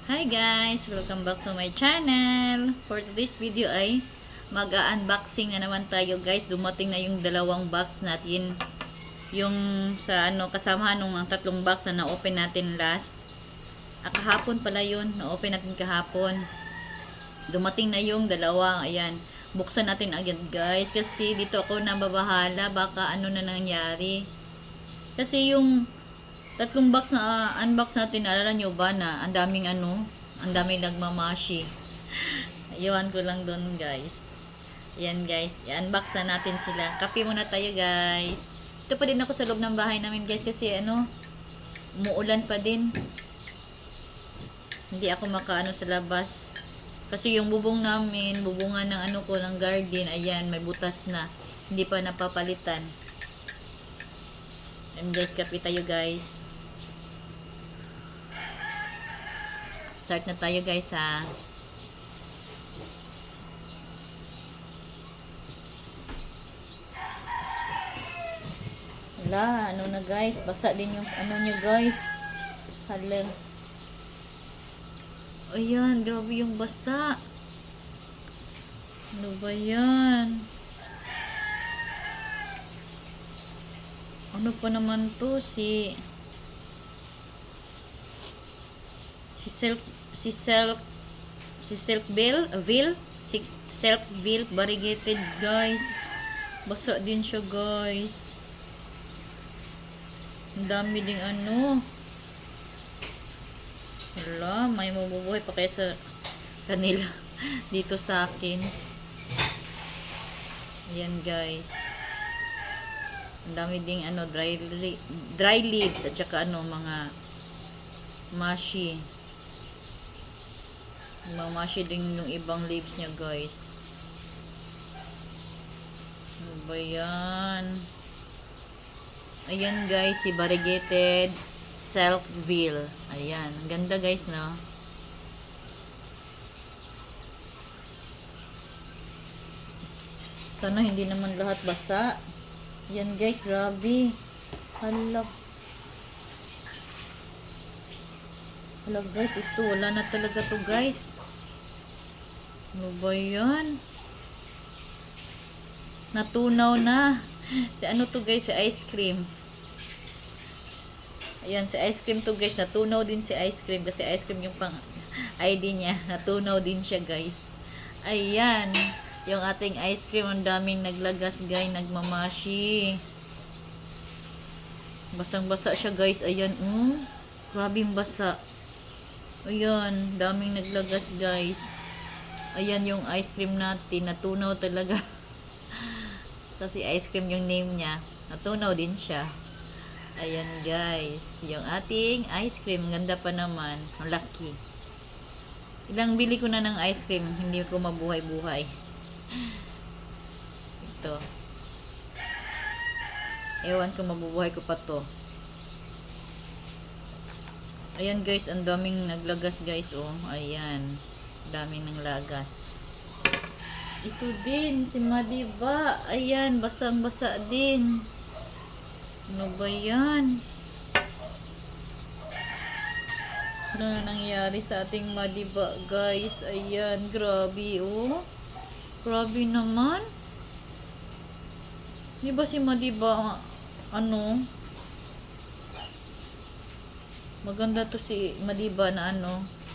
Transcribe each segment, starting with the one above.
Hi guys! Welcome back to my channel. For today's video ay mag-unboxing na naman tayo guys. Dumating na yung dalawang box natin. Yung sa kasama nung tatlong box na na-open natin last. Kahapon pala yun. Na-open natin kahapon. Dumating na yung dalawa. Ayan. Buksan natin agad guys. Kasi dito ako nababahala. Baka ano na nangyari. Kasi yung tatlong box na unbox natin, alala nyo ba na ang daming ang daming nagmamashi. Iwan ko lang doon guys. Yan guys, i-unbox na natin sila. Kape muna tayo guys. Ito pa din ako sa loob ng bahay namin guys kasi umuulan pa din. Hindi ako makaano sa labas. Kasi yung bubong namin, bubungan ng ng garden, ayan, may butas na. Hindi pa napapalitan. And guys, kape tayo guys. Start na tayo guys ha. Hala, na guys, basa din yung nyo guys. Hala. Ayan, grabe yung basa. Ano ba yan? Ano pa naman to si Silk Bill variegated guys. Basa din siya guys. Ang dami ding Wala, may mabubuhay pa kaya sa kanila dito sa akin. Ayan guys. Ang dami ding dry leaves at saka mga mashi. Mamashi din yung ibang leaves niya guys. Ano ba yan? Ayan guys, si variegated Silkville. Ayan, ganda guys no. Sana hindi naman lahat basa. Yan guys, grabe. Hala. Hala guys, ito wala na talaga to guys. Ano ba yan? Natunaw na. Si to guys, si ice cream. Ayan, si ice cream to guys. Natunaw din si ice cream. Kasi ice cream yung pang ID niya. Natunaw din siya guys. Ayan. Yung ating ice cream. Ang daming naglagas guys. Nagmamashi. Basang-basa siya guys. Ayan. Grabing basa. Ayan. Daming naglagas guys. Ayan yung ice cream natin. Natunaw talaga. Kasi ice cream yung name niya. Natunaw din siya. Ayan guys. Yung ating ice cream. Ganda pa naman. Ang laki. Ilang bili ko na ng ice cream. Hindi ko mabuhay-buhay. Ito. Ewan ko mabubuhay ko pa to. Ayan guys. Ang daming naglagas guys. Ayan. Daming ng lagas. Ito din si Madiba. Ayan, basang-basa din. Ano ba yan? Ano na nangyari sa ating Madiba, guys? Ayan, grabe Grabe naman. Di ba si Madiba maganda to si Madiba na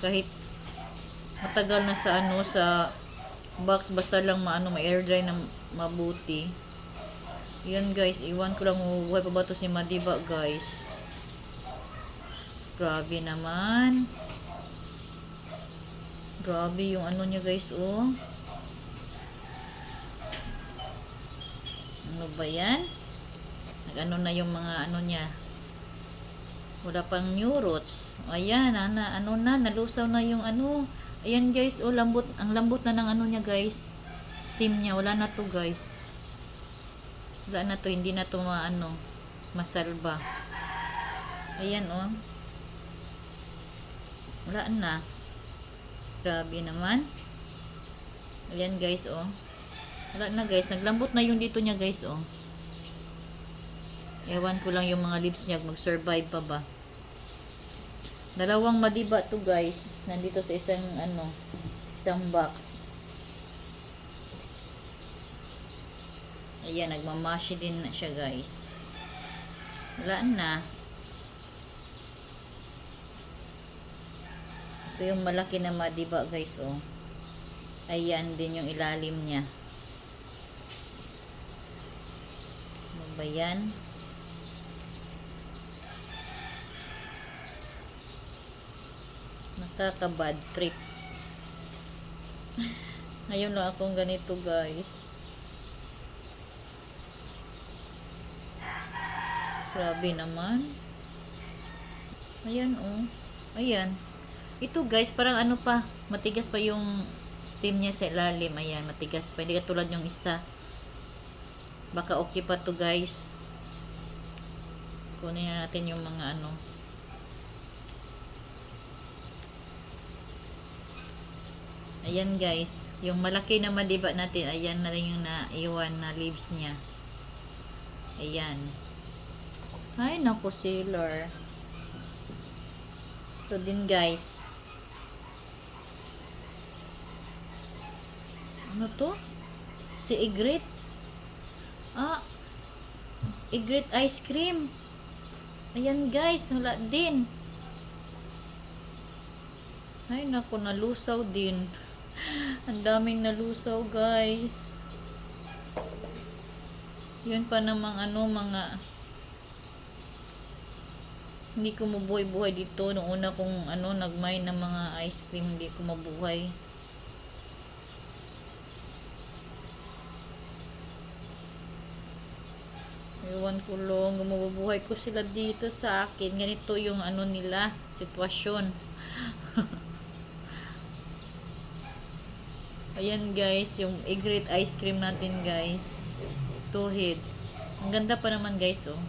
kahit matagal na sa sa box, basta lang ma-air dry na mabuti. Yan guys, iwan ko lang mabubuhay pa ba to si Madiba guys. Grabe naman. Grabe yung niya guys Ano ba yan? Na yung mga niya. Wala pang new roots. Ayan, nalusaw na yung Ayan guys, lambot, ang lambot na ng niya guys. Steam niya, wala na to guys. Wala na to, hindi na to masalba. Ayan wala na. Grabe naman. Ayan guys wala na guys, naglambot na yung dito niya guys Ewan ko lang yung mga leaves niya mag-survive pa ba. Dalawang madiba to guys. Nandito sa isang isang box. Ayan, nagmamashi din na siya guys. Wala na. Ito yung malaki na madiba guys, oh. Ayan din yung ilalim niya. Ano ba yan? Nakaka-bad trip. Ngayon lang akong ganito guys. Grabe naman. Ayan, oh. Ayan. Ito guys, parang ano pa, matigas pa yung steam niya sa ilalim. Ayan, matigas pa. Hindi katulad yung isa. Baka okay pa to guys. Kunin na natin yung mga ano. Ayan guys, yung malaki na madiba natin, ayan na rin yung naiwan na leaves niya. Ayan. Ay, naku, sailor. Ito din guys. Ano to? Si Egret. Ah, Egret ice cream. Ayan guys, wala din. Ay, naku, nalusaw din. Ang daming nalusaw guys. Yun pa namang mga hindi ko mabuhay-buhay dito. Nung una kong nagmine ng mga ice cream, hindi ko mabuhay. Ewan ko lang, mabubuhay ko sila dito sa akin. Ganito yung nila, sitwasyon. Ayan guys, yung Egret ice cream natin guys. 2 heads. Ang ganda pa naman guys, oh.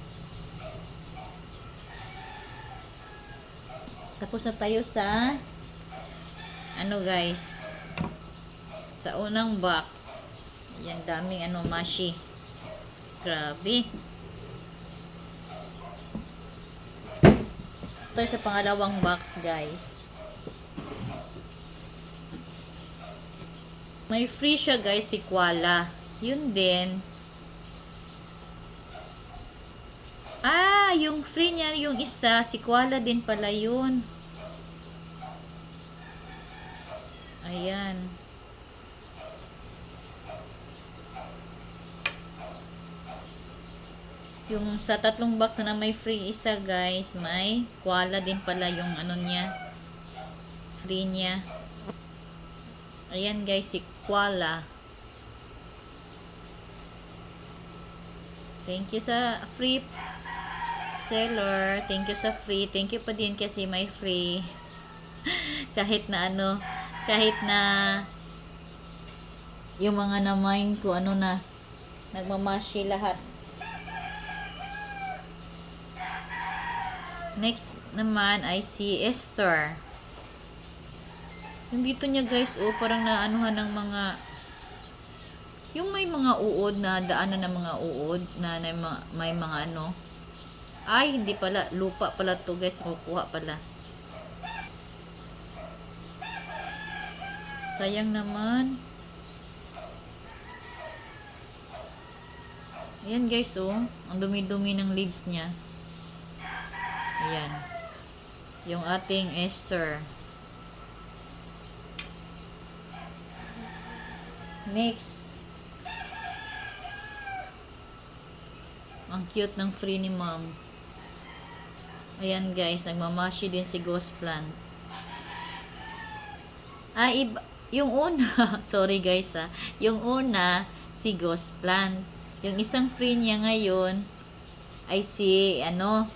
Tapos na tayo sa guys, sa unang box. Ayan, daming mashi. Grabe. Ito sa pangalawang box guys. May free siya guys, si Koala. Yun din. Ah, yung free niya, yung isa, si Koala din pala yun. Ayan. Yung sa tatlong box na may free isa guys, may Koala din pala yung niya. Free niya. Ayan guys, si Koala. Thank you sa free seller. Thank you sa free. Thank you pa din kasi may free. Kahit na kahit na yung mga na-mine ko na nagmamashi lahat. Next naman ay si Esther. Yung dito niya guys, oh, parang naanuhan ng mga yung may mga uod na daanan ng mga uod na may mga ay hindi pala, lupa pala to guys, nakukuha pala. Sayang naman. Ayan guys, oh, ang dumi-dumi ng leaves niya. Ayan, yung ating Esther. Next, ang cute ng free ni mom. Ayan guys, nagmamashi din si Ghost Plant. Ah, yung una, sorry guys yung una, si Ghost Plant. Yung isang free niya ngayon, ay si, ano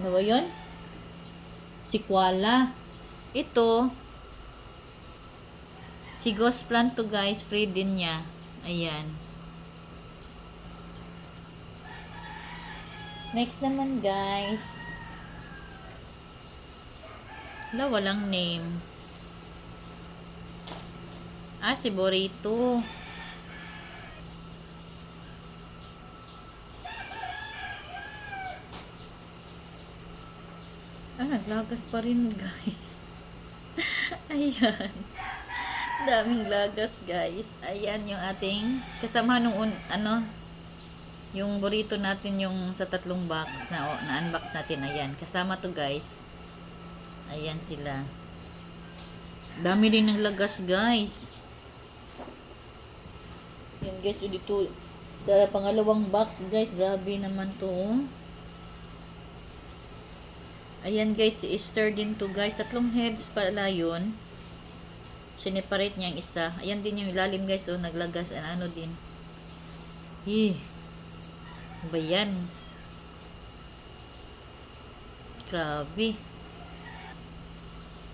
ba yun? Si Koala. Ito, si Ghost Plant to guys, free din niya. Ayan. Next naman guys. Walang name. Ah, si Burrito. Naglagas pa rin guys. Ayan. Daming lagas guys. Ayan yung ating kasama nung yung burrito natin yung sa 3 box na unbox natin. Ayan. Kasama to guys. Ayan sila. Dami din ng lagas guys. Yan guys, dito sa pangalawang box guys, grabe naman to. Ayan guys, si Easter din to guys. 3 heads pala yun. Sineparate niya yung isa. Ayan din yung ilalim guys, naglagas. Ano din. Ba yan? Grabe.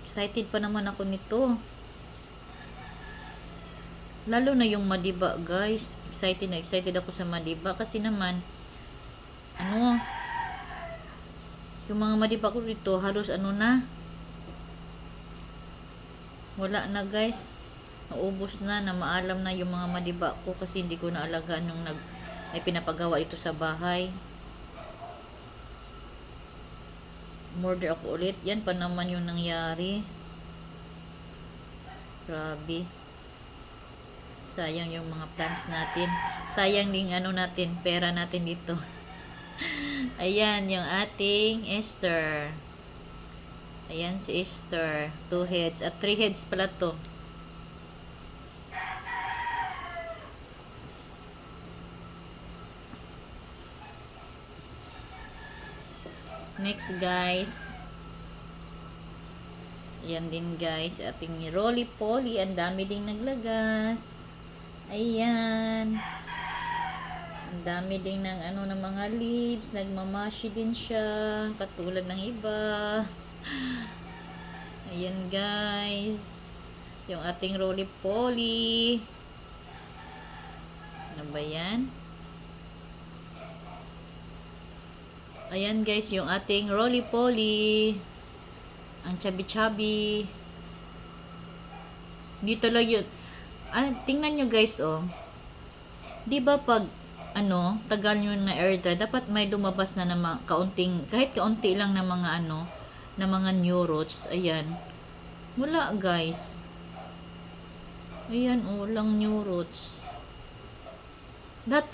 Excited pa naman ako nito. Lalo na yung Madiba guys. Excited ako sa Madiba. Kasi naman, yung mga Madiba ko dito, halos wala na guys. Naubos na maalam na yung mga Madiba ko. Kasi hindi ko naalagaan nung ay pinapagawa ito sa bahay. Murder ako ulit. Yan pa naman yung nangyari. Grabe. Sayang yung mga plants natin. Sayang din natin, pera natin dito. Ayan yung ating Easter. Ayan si Easter. 2 heads. At 3 heads pala to. Next guys. Ayan din guys. Ating roly-poly. Ang dami ding naglagas. Ayan. Ang dami din ng ng mga leaves. Nagmamashi din siya. Katulad ng iba. Ayan guys. Yung ating roly-poly. Ano ba yan? Ayan guys, yung ating roly-poly. Ang chubby-chubby. Dito lang yun. Tingnan nyo guys, di ba pag tagal nyo na air dry, dapat may lumabas na kaunting, kahit kaunti lang na mga na mga new roots. Ayan. Wala guys. Ayan, walang new roots. Lahat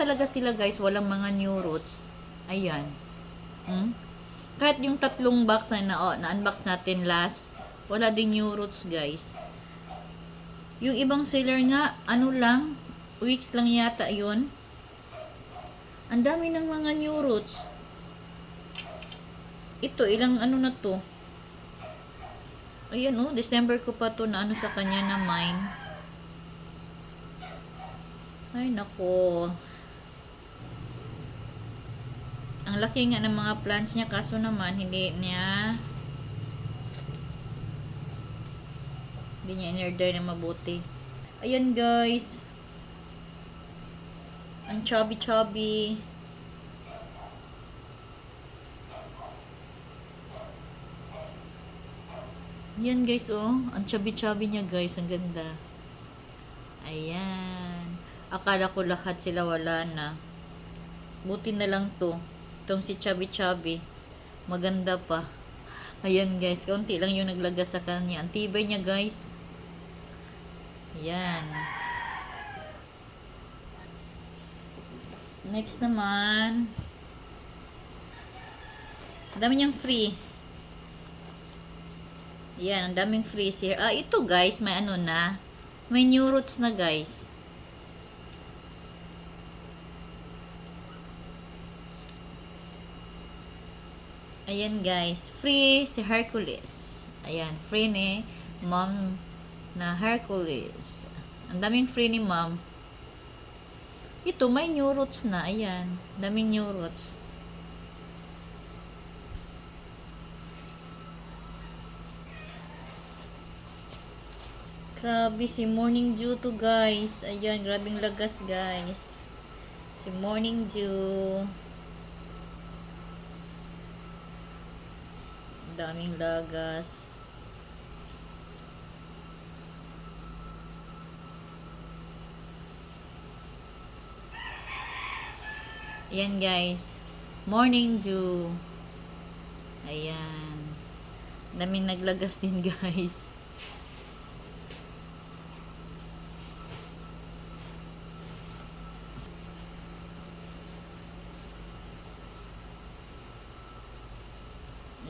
talaga sila guys, walang mga new roots. Ayan. Kahit yung 3 box na unbox natin last, wala ding new roots guys. Yung ibang seller nga, lang, weeks lang yata yun. Ang dami ng mga new roots. Ito, ilang na to. Ayan December ko pa to na sa kanya na mine. Ay nako. Ang laki nga ng mga plants niya, kaso naman hindi niya in-order na mabuti. Ayan guys. Ang chubby. Ayan guys ang chubby niya guys, ang ganda. Ayan. Akala ko lahat sila wala na. Buti na lang to. Itong si chubby. Maganda pa. Ayan guys, kaunti lang yung naglagas sa kanya. Ang tibay niya guys. Ayan. Next naman. Dami niyang free. Ayan, ang daming freeze here. Ito guys, may na. May new roots na guys. Ayan guys, free si Hercules. Ayan, free ni Mom na Hercules. Ang daming free ni Mom. Ito, may new roots na. Ayan, daming new roots. Grabe, si Morning Dew to guys. Ayan, grabing lagas guys. Si Morning Dew. Daming lagas. Ayan guys. Morning Dew. Ayan. Daming naglagas din, guys.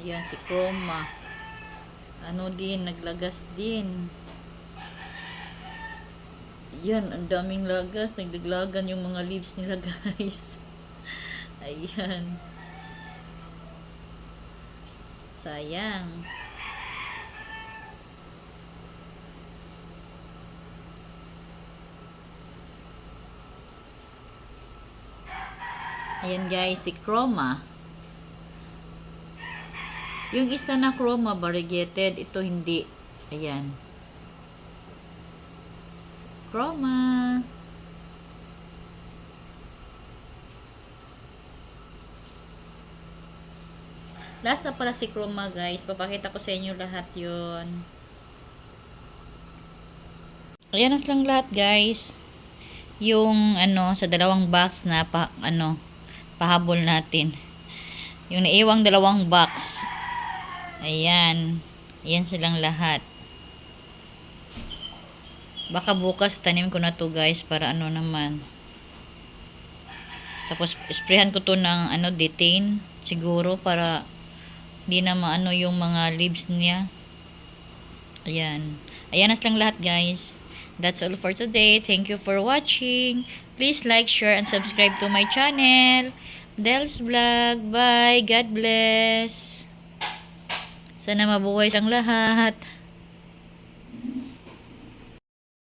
Ayan, si Chroma. Ano din, naglagas din. Ayan, ang daming lagas. Nagdaglagan yung mga leaves nila, guys. Ayan. Sayang. Ayan, guys, si Chroma. Yung isa na Chroma variegated, ito hindi. Ayan. Chroma. Last na pala si Chroma, guys. Papakita ko sa inyo lahat yon. Ayan na lang lahat, guys. Yung sa dalawang box na pahabol natin. Yung naiwang dalawang box. Ayan. Ayan silang lahat. Baka bukas tanim ko na to, guys, para naman. Tapos sprayhan ko to ng detain siguro para di na maano yung mga leaves niya. Ayan. Ayan na lang lahat, guys. That's all for today. Thank you for watching. Please like, share, and subscribe to my channel. Del's Vlog. Bye. God bless. Sana mabuhay ang lahat.